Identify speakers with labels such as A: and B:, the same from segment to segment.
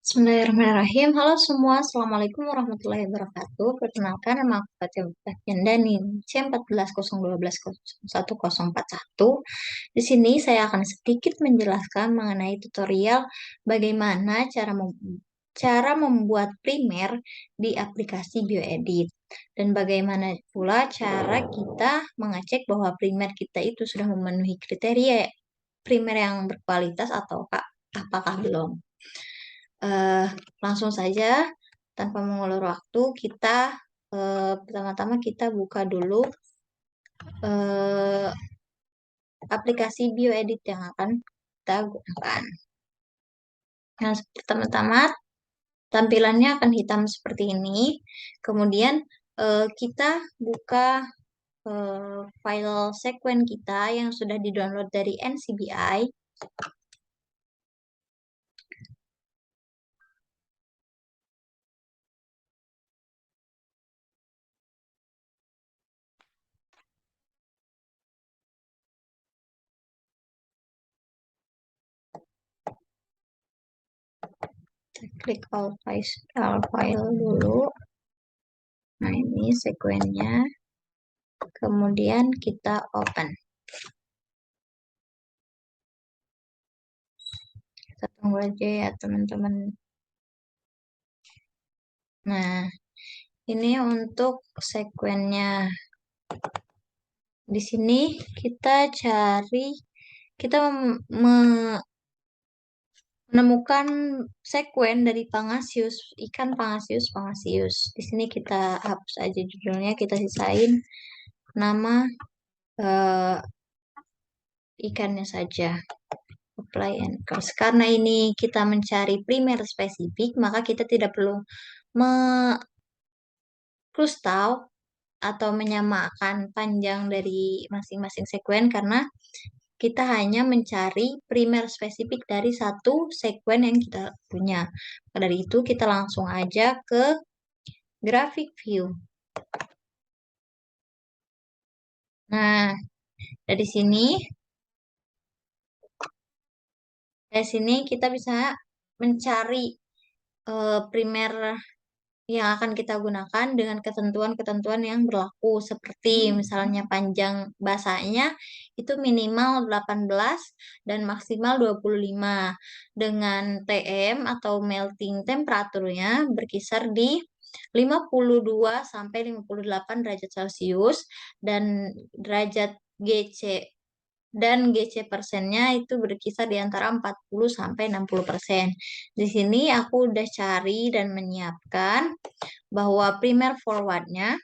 A: Bismillahirrahmanirrahim. Halo semua, Assalamualaikum warahmatullahi wabarakatuh. Perkenalkan, nama aku Fatia Yandani, C14012141. Di sini saya akan sedikit menjelaskan mengenai tutorial bagaimana cara membuat primer di aplikasi BioEdit dan bagaimana pula cara kita mengecek bahwa primer kita itu sudah memenuhi kriteria primer yang berkualitas atau apakah belum. eh, Langsung saja tanpa mengulur waktu pertama-tama kita buka dulu eh, aplikasi BioEdit yang akan kita gunakan. Nah, pertama-tama tampilannya akan hitam seperti ini. Kemudian kita buka file sekuen kita yang sudah di-download dari NCBI. Kita klik all file dulu. Nah, ini sekuennya. Kemudian kita open. Kita tunggu aja ya teman-teman. Nah, ini untuk sekuennya. Di sini kita menemukan sekuen dari Pangasius, ikan Pangasius Pangasius. Di sini kita hapus aja judulnya, kita sisain nama eh, ikannya saja. Apply and close. Karena ini kita mencari primer spesifik, maka kita tidak perlu tahu atau menyamakan panjang dari masing-masing sekuen karena kita hanya mencari primer spesifik dari satu sekuen yang kita punya. Maka dari itu kita langsung aja ke graphic view. Nah, dari sini kita bisa mencari primer yang akan kita gunakan dengan ketentuan-ketentuan yang berlaku seperti misalnya panjang basanya itu minimal 18 dan maksimal 25 dengan TM atau melting temperaturnya berkisar di 52 sampai 58 derajat Celcius dan derajat GC GC persennya itu berkisar di antara 40 sampai 60%. Di sini aku udah cari dan menyiapkan bahwa primer forwardnya,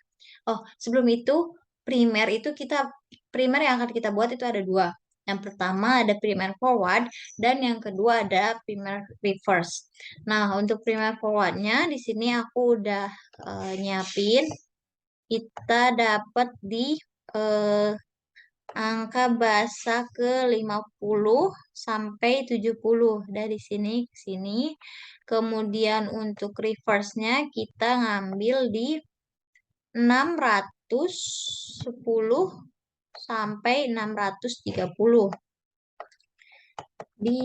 A: sebelum itu primer yang akan kita buat itu ada dua. Yang pertama ada primer forward dan yang kedua ada primer reverse. Nah, untuk primer forwardnya di sini aku udah nyiapin. Kita dapat di eh, angka basa ke 50 sampai 70 dari sini ke sini. Kemudian untuk reverse-nya kita ngambil di 610 sampai 630. Di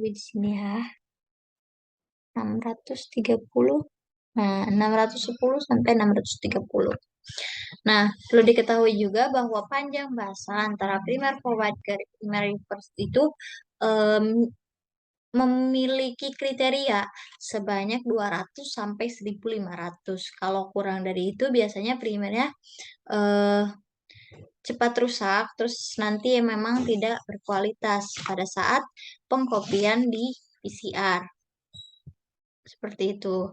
A: di sini ya. 630. Nah, 610 sampai 630. Nah, perlu diketahui juga bahwa panjang basa antara primer forward ke primer reverse itu em, memiliki kriteria sebanyak 200 sampai 1.500. Kalau kurang dari itu biasanya primernya eh, cepat rusak, terus nanti memang tidak berkualitas pada saat pengkopian di PCR. Seperti itu.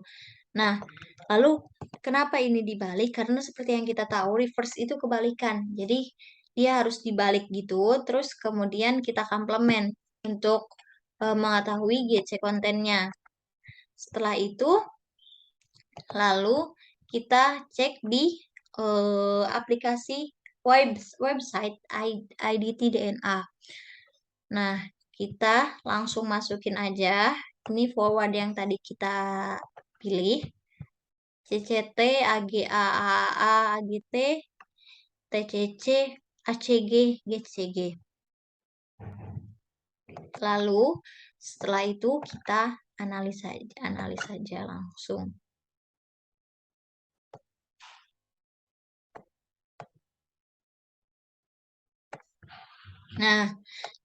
A: Nah, lalu kenapa ini dibalik? Karena seperti yang kita tahu, reverse itu kebalikan. Jadi, dia harus dibalik gitu, terus kemudian kita komplement untuk mengetahui GC kontennya. Setelah itu, lalu kita cek di aplikasi website IDT DNA. Nah, kita langsung masukin aja. Ini forward yang tadi kita pilih. CCT, AGA, AGT, TCC, ACG, GCG. Lalu setelah itu kita analis saja langsung. Nah,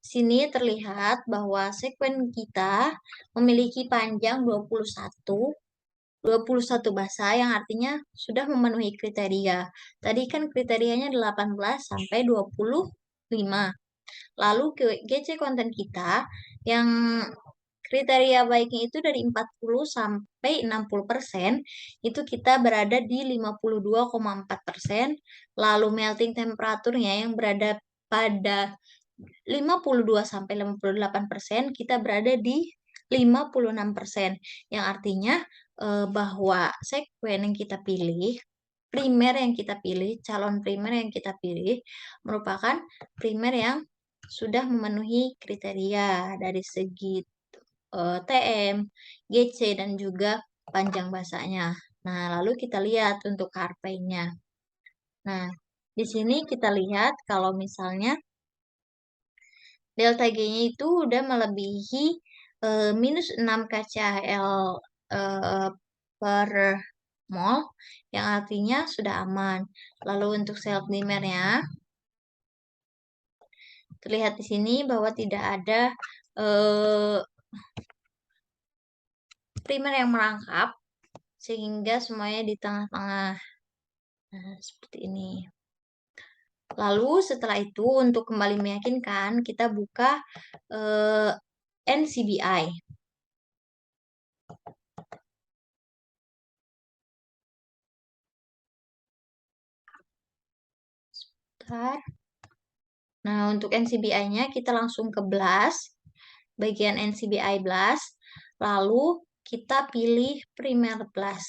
A: sini terlihat bahwa sekuen kita memiliki panjang 21 bahasa yang artinya sudah memenuhi kriteria. Tadi kan kriterianya 18 sampai 25. Lalu GC konten kita yang kriteria baiknya itu dari 40 sampai 60%, itu kita berada di 52,4%. Lalu melting temperaturnya yang berada pada 52 sampai 58%, kita berada di 56%. Yang artinya bahwa sekuen yang kita pilih, primer yang kita pilih, calon primer yang kita pilih merupakan primer yang sudah memenuhi kriteria dari segi TM, GC, dan juga panjang bahasanya. Nah, lalu kita lihat untuk harpainya. Nah, di sini kita lihat kalau misalnya delta G-nya itu udah melebihi minus 6 kcal per mol, yang artinya sudah aman. Lalu untuk self dimernya, terlihat di sini bahwa tidak ada primer yang merangkap, sehingga semuanya di tengah-tengah. Nah, seperti ini. Lalu setelah itu untuk kembali meyakinkan, kita buka NCBI. Sebentar. Nah, untuk NCBI-nya kita langsung ke BLAS, bagian NCBI BLAS, lalu kita pilih primer BLAS.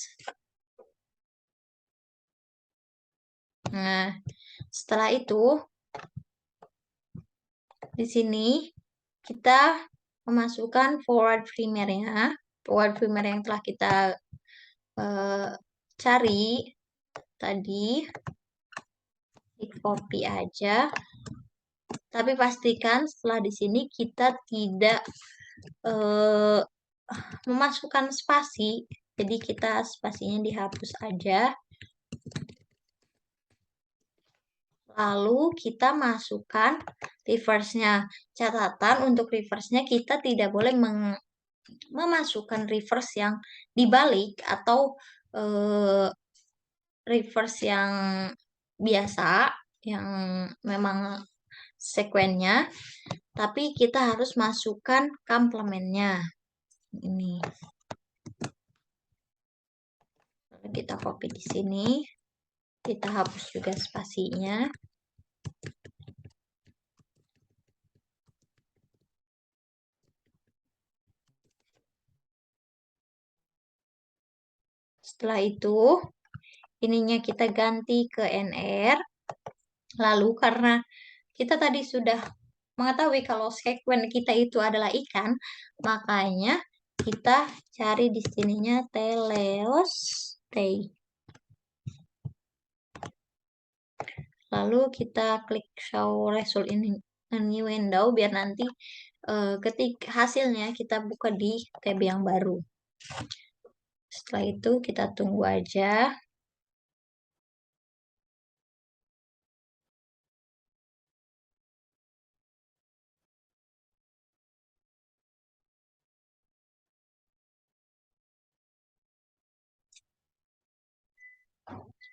A: Nah, setelah itu di sini kita memasukkan forward primernya, forward primer yang telah kita cari tadi, di copy aja. Tapi pastikan setelah di sini kita tidak memasukkan spasi, jadi kita spasinya dihapus aja. Lalu kita masukkan reverse-nya. Catatan untuk reverse-nya kita tidak boleh memasukkan reverse yang dibalik atau reverse yang biasa, yang memang sekuennya, tapi kita harus masukkan komplemennya. Ini. Lalu kita copy di sini. Kita hapus juga spasinya. Setelah itu, ininya kita ganti ke NR. Lalu karena kita tadi sudah mengetahui kalau sekuen kita itu adalah ikan, makanya kita cari di sininya teleos tei. Lalu kita klik show result in a new window biar nanti ketika hasilnya kita buka di tab yang baru. Setelah itu kita tunggu aja.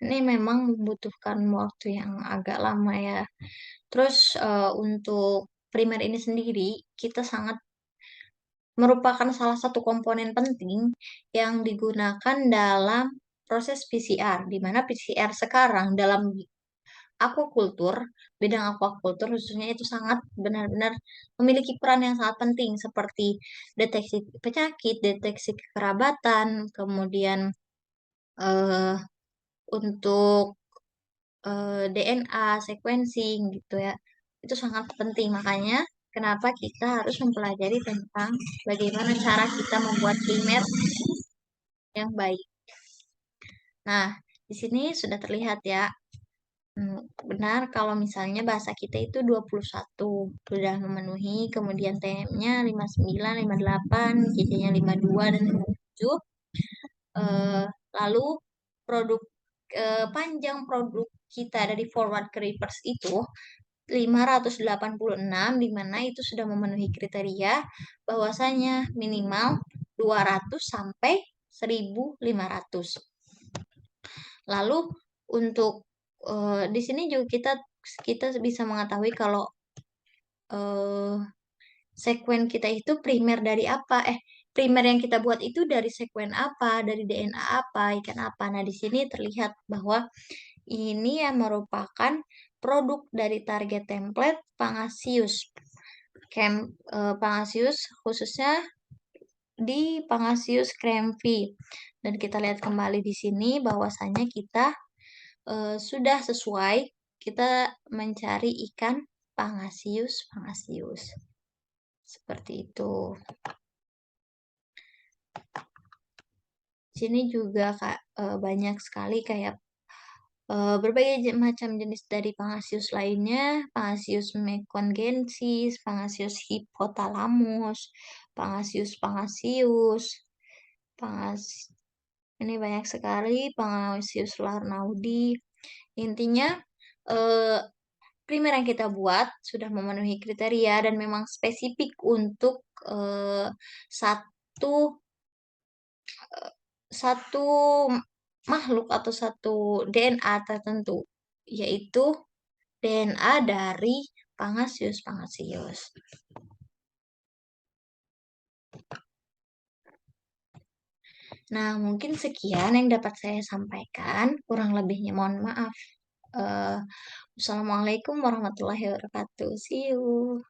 A: Ini memang membutuhkan waktu yang agak lama ya. Terus untuk primer ini sendiri, kita sangat merupakan salah satu komponen penting yang digunakan dalam proses PCR, di mana PCR sekarang dalam aquaculture, bidang aquaculture khususnya itu sangat benar-benar memiliki peran yang sangat penting seperti deteksi penyakit, deteksi kekerabatan, kemudian eh, untuk DNA, sequencing gitu ya. Itu sangat penting, makanya kenapa kita harus mempelajari tentang bagaimana cara kita membuat primer yang baik. Nah, di sini sudah terlihat ya Benar kalau misalnya bahasa kita itu 21 sudah memenuhi, kemudian TM-nya 59, 58, JJ-nya 52 dan 57. Lalu produk panjang produk kita dari forward ke reverse itu 586, di mana itu sudah memenuhi kriteria bahwasanya minimal 200 sampai 1.500. Lalu untuk di sini juga kita kita bisa mengetahui kalau eh, sekuen kita itu primer dari apa? Primer yang kita buat itu dari sekuen apa? Dari DNA apa? Ikan apa? Nah, di sini terlihat bahwa ini yang merupakan produk dari target template Pangasius. Pangasius khususnya di Pangasius crampi. Dan kita lihat kembali di sini bahwasanya kita sudah sesuai, kita mencari ikan Pangasius, Pangasius. Seperti itu. Sini juga Kak, banyak sekali kayak berbagai macam jenis dari Pangasius lainnya, Pangasius meccongensis, Pangasius hypothalamus, Pangasius pangasius, Pangas ini banyak sekali, Pangasius larnaudi. Intinya eh, primer yang kita buat sudah memenuhi kriteria dan memang spesifik untuk satu satu makhluk atau satu DNA tertentu, yaitu DNA dari Pangasius pangasius. Nah, mungkin sekian yang dapat saya sampaikan. Kurang lebihnya mohon maaf. Eh, Wassalamualaikum warahmatullahi wabarakatuh. See you.